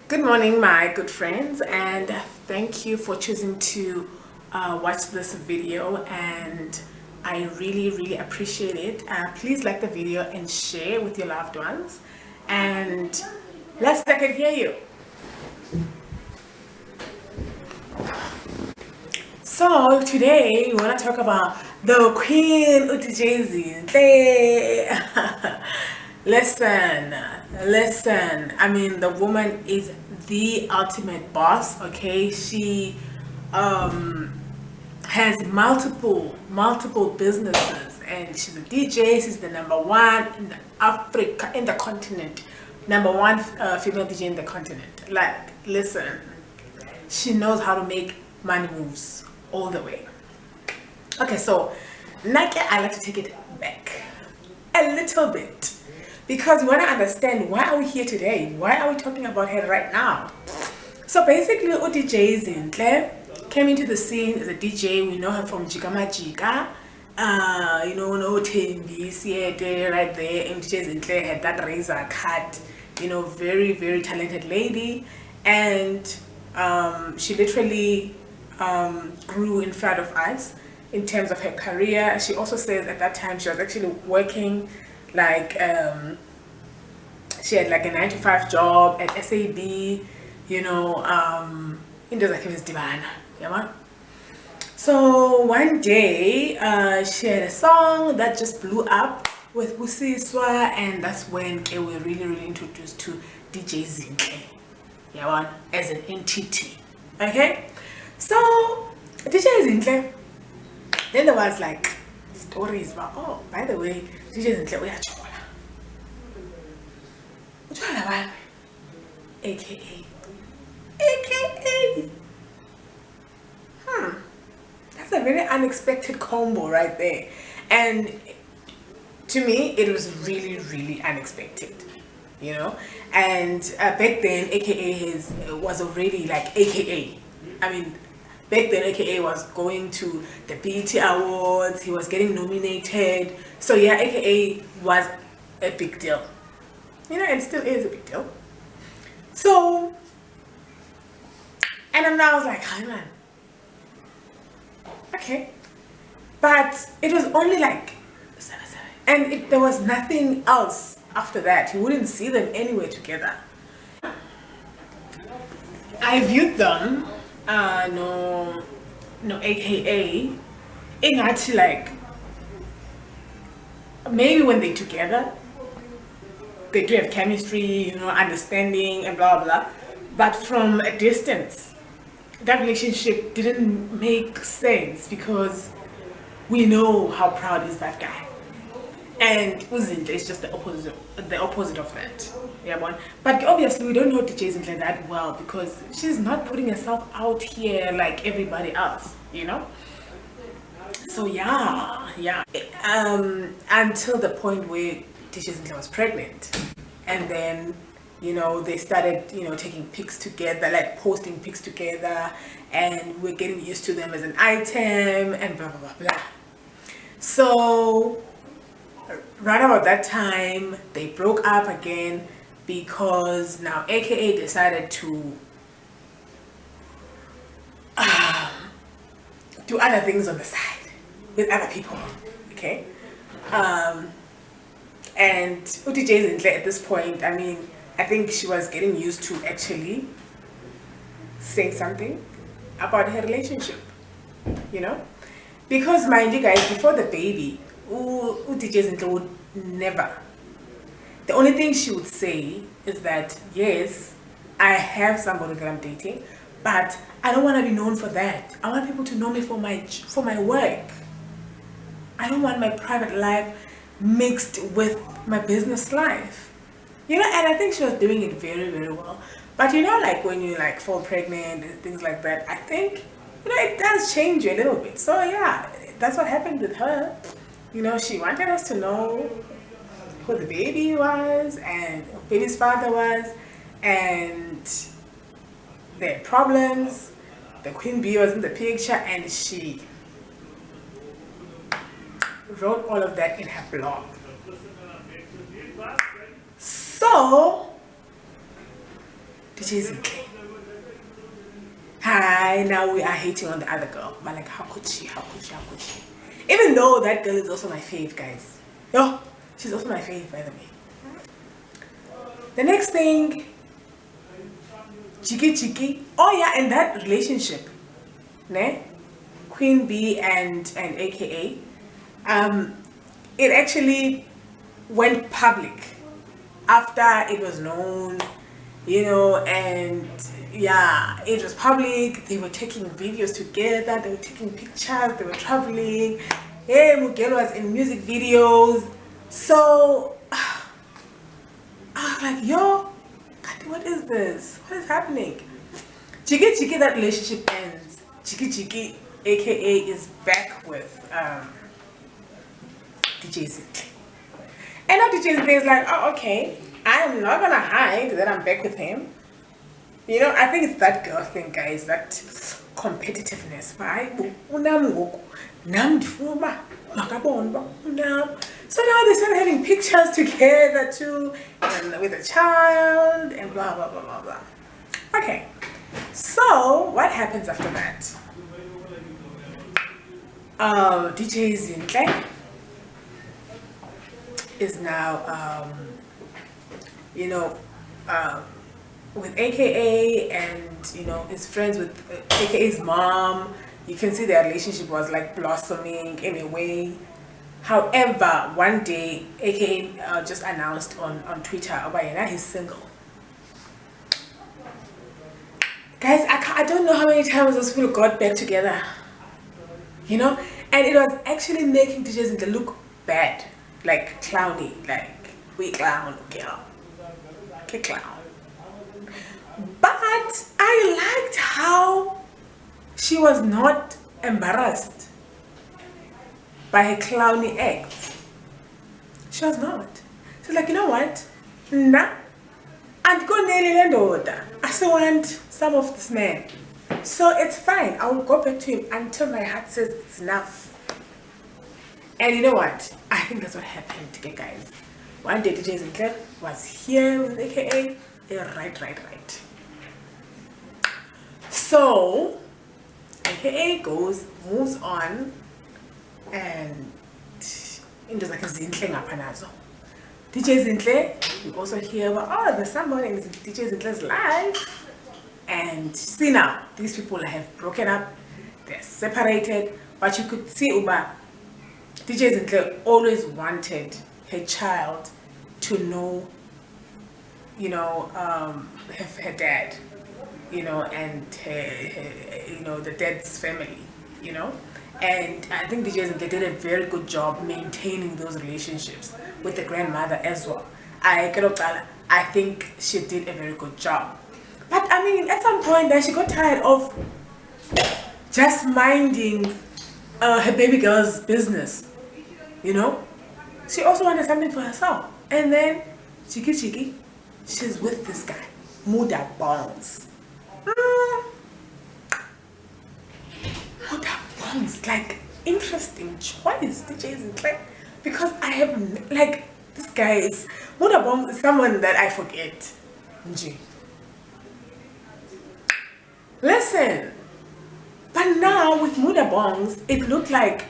Good morning, my good friends, and thank you for choosing to watch this video, and I really appreciate it. Please like the video and share with your loved ones, and I can hear you. So today we want to talk about the Queen Zinhle. Listen. I mean, the woman is the ultimate boss. Okay, she has multiple businesses, and she's a DJ. She's the number one in the continent, number one female DJ in the continent. Like, listen, she knows how to make money moves all the way. Okay, so Nike, I like to take it back a little bit because we want to understand why are we here today. Why are we talking about her right now? So basically, DJ Zinhle came into the scene as a DJ. We know her from Jika Majika. No Tembi, Siete, right there. And DJ Zinhle had that razor cut. Very talented lady, and she literally grew in front of us in terms of her career. She also says at that time she was actually working like she had like a 9-to-5 job at SAB, into like his divan. Yeah, so one day she had a song that just blew up with Busiswa, and that's when they were really introduced to DJ Zinhle, yeah, as an entity. Okay, so DJ Zinhle, then there was like stories about, oh, by the way, DJ Zinhle uyachola. Uchola bani? AKA. That's a very unexpected combo right there. And to me, it was really unexpected, and back then AKA was already like AKA. I mean, back then AKA was going to the BET Awards, he was getting nominated, so yeah, AKA was a big deal, and still is a big deal. So, and then I was like, hi man, okay, but it was only like and there was nothing else after that. You wouldn't see them anywhere together. I viewed them, no AKA, in actually like, maybe when they're together, they do have chemistry, understanding and blah blah, but from a distance, that relationship didn't make sense because we know how proud is that guy. And Zinhle is just the opposite of that. Yeah, one. But obviously we don't know DJ Zinhle that well because she's not putting herself out here like everybody else, So yeah. Until the point where DJ Zinhle was pregnant, and then they started taking pics together, like posting pics together, and we're getting used to them as an item and blah blah. So right about that time they broke up again because now AKA decided to do other things on the side with other people. Okay, and DJ Zinhle at this point, I mean, I think she was getting used to actually saying something about her relationship, because mind you guys, before the baby, DJ Zinhle would never. The only thing she would say is that, yes, I have somebody that I'm dating, but I don't want to be known for that. I want people to know me for my work. I don't want my private life mixed with my business life. And I think she was doing it very well. But like when you like fall pregnant and things like that, I think it does change you a little bit. So yeah, that's what happened with her. She wanted us to know who the baby was and who baby's father was and their problems. The queen bee was in the picture, and she wrote all of that in her blog. So DJ Zinhle. Hi, now we are hating on the other girl. But like, how could she? How could she? How could she? Even though that girl is also my fave, guys. Yo, she's also my fave, by the way. The next thing, Chiki. Oh yeah, and that relationship, ne? Queen B and AKA, it actually went public after it was known, you know, and yeah, it was public. They were taking videos together, they were taking pictures, they were traveling. Hey, Mugelo was in music videos. So I was like, yo, God, what is this? What is happening? Chiki, that relationship ends. Chiki, AKA, is back with DJ Zinhle. And now DJ Zinhle is like, oh, okay, I'm not gonna hide that I'm back with him. You know, I think it's that girl thing, guys, that competitiveness, right? So now they started having pictures together too, and with a child, and blah, blah, blah, blah, blah. Okay, so what happens after that? DJ Zinhle is now, you know, with AKA, and you know, is friends with AKA's mom. You can see their relationship was like blossoming in a way. However, one day AKA just announced on Twitter about he's single. Guys, I don't know how many times those people got back together, you know, and it was actually making DJ Zinhle look bad, like clowny, like we clown, girl, okay, clown. But I liked how she was not embarrassed by her clowny act. She was not. She's like, you know what? Nah. And go I still want some of this man. So it's fine. I will go back to him until my heart says it's enough. And you know what? I think that's what happened, okay, guys. One day DJ Zinhle was here with AKA. Right. So AKA moves on, and into like a Zinhle ngapha. DJ Zinhle, you also hear about, oh, there's somebody in DJ Zinhle's life, and see now these people have broken up, they're separated, but you could see Uba DJ Zinhle always wanted her child to know, you know, her dad, you know, and her, you know, the dad's family, you know. And I think DJ Zinhle did a very good job maintaining those relationships with the grandmother as well. I think she did a very good job. But I mean, at some point that she got tired of just minding her baby girl's business, you know. She also wanted something for herself. And then Chiki, she's with this guy, Muda Bongs. Muda Bongs, like, interesting choice, DJ Zinhle, because I have, like, this guy is, Muda Bongs is someone that I forget. Listen, but now with Muda Bongs, it looked like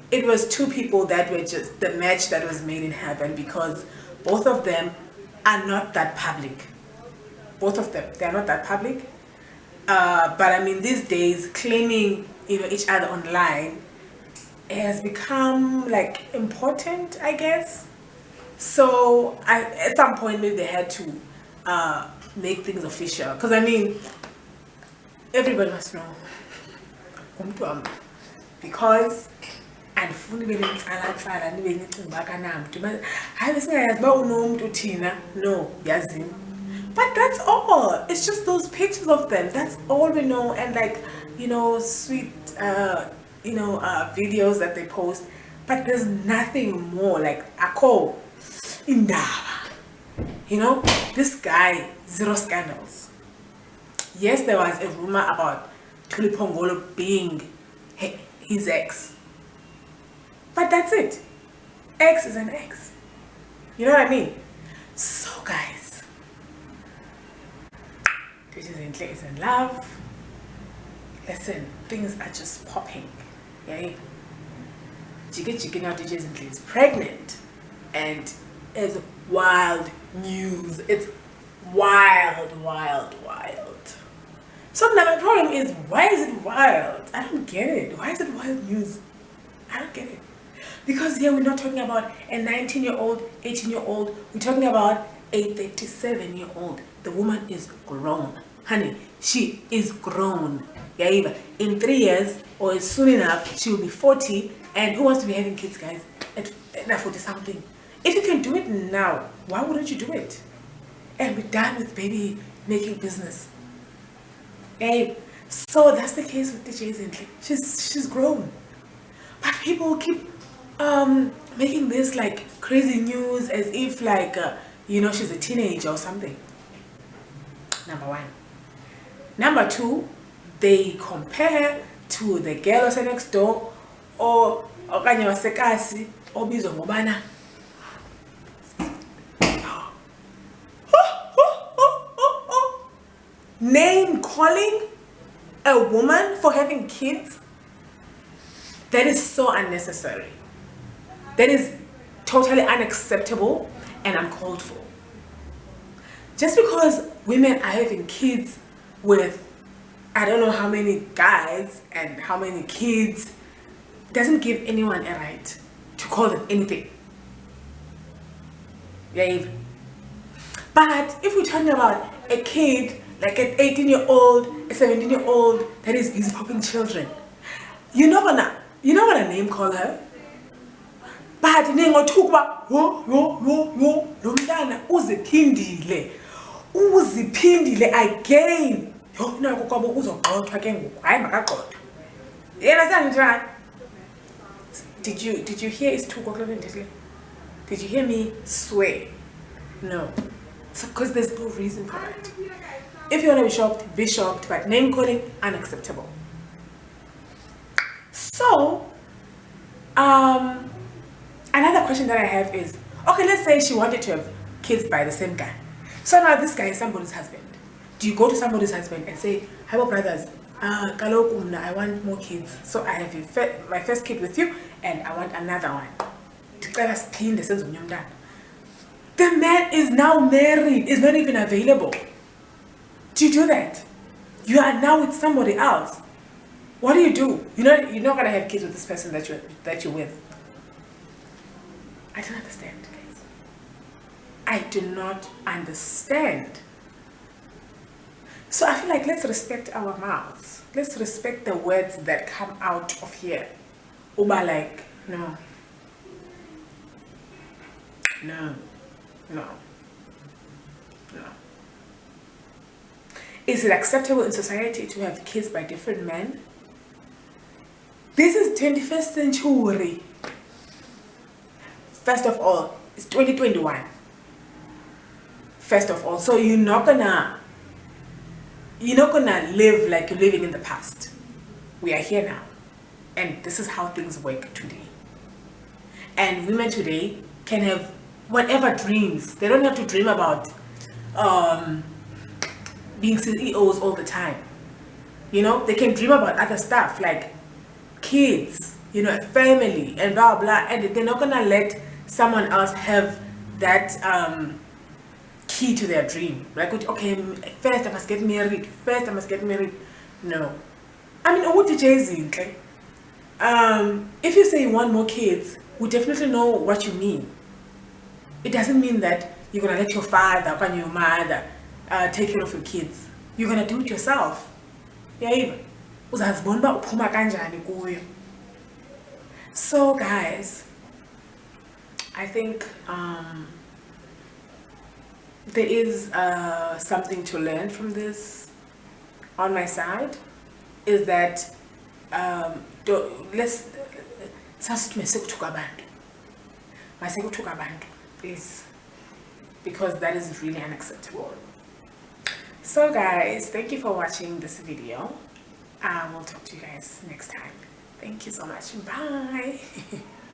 it was two people that were just the match that was made in heaven, because both of them are not that public. Both of them, they're not that public. But I mean, these days, claiming, you know, each other online has become like important, I guess. So at some point, maybe they had to make things official. Because I mean, everybody must know. Because andifuni benitsala nibe nicinga kanamntu hayi singayazi ba unomuntu uthina no yazini. But that's all. It's just those pictures of them. That's all we know. And like, you know, sweet you know, videos that they post, but there's nothing more. Like akho indaba, you know. This guy, zero scandals. Yes, there was a rumor about Tulipongolo being his ex, but that's it. Ex is an ex. You know what I mean? So guys, Zinhle is in love. Listen, things are just popping. Yeah. Jiggy now Zinhle is pregnant, and it's wild news. It's wild. So now my problem is, why is it wild? I don't get it. Why is it wild news? I don't get it. Because here we're not talking about a 19-year-old, 18-year-old. We're talking about a 37-year-old. The woman is grown. Honey, she is grown. Yeah, in 3 years, or soon enough, she will be 40. And who wants to be having kids, guys, at 40-something? If you can do it now, why wouldn't you do it? And be done with baby making business. Yeah, so that's the case with DJ Zinhle. She's grown. But people keep making this like crazy news as if like you know, she's a teenager or something. Number one. Number two, they compare to the girl next door or okanye wasekasi obizwa ngobana name calling a woman for having kids. That is so unnecessary. That is totally unacceptable and uncalled for. Just because women are having kids with I don't know how many guys and how many kids doesn't give anyone a right to call them anything. Yeah. But if we're talking about a kid, like an 18-year-old, a 17-year-old that is busy popping children, you're not gonna name call her. But nengothukwa lo mntana uziphindile again. Yo nako kwabo uzogqothwa ke ngoku. Hayi makagqothwe. Yena sanjani? Did you hear it's 2 o'clock in the day? Did you hear me swear? No. So because there's no reason for that. If you want to be shocked, but name calling unacceptable. So another question that I have is, okay, let's say she wanted to have kids by the same guy. So now this guy is somebody's husband. Do you go to somebody's husband and say, hello brothers, kaloku mna, I want more kids. So I have my first kid with you and I want another one. The man is now married, is not even available. Do you do that? You are now with somebody else. What do? You're not gonna have kids with this person that you're with. I don't understand, guys. I do not understand. So I feel like let's respect our mouths. Let's respect the words that come out of here. Uba like, no. Is it acceptable in society to have kids by different men? This is 21st century. First of all, it's 2021. First of all, so you're not gonna live like you're living in the past. We are here now, and this is how things work today. And women today can have whatever dreams. They don't have to dream about being CEOs all the time. They can dream about other stuff like kids, a family and blah blah, and they're not gonna let someone else have that key to their dream. Like, okay, first I must get married. No. I mean, what did Zinhle? If you say you want more kids, we definitely know what you mean. It doesn't mean that you're gonna let your father or your mother take care of your kids. You're gonna do it yourself. Yeah. So guys, I think there is something to learn from this on my side, is that let's please, because that is really unacceptable. So guys, thank you for watching this video. We'll talk to you guys next time. Thank you so much. Bye.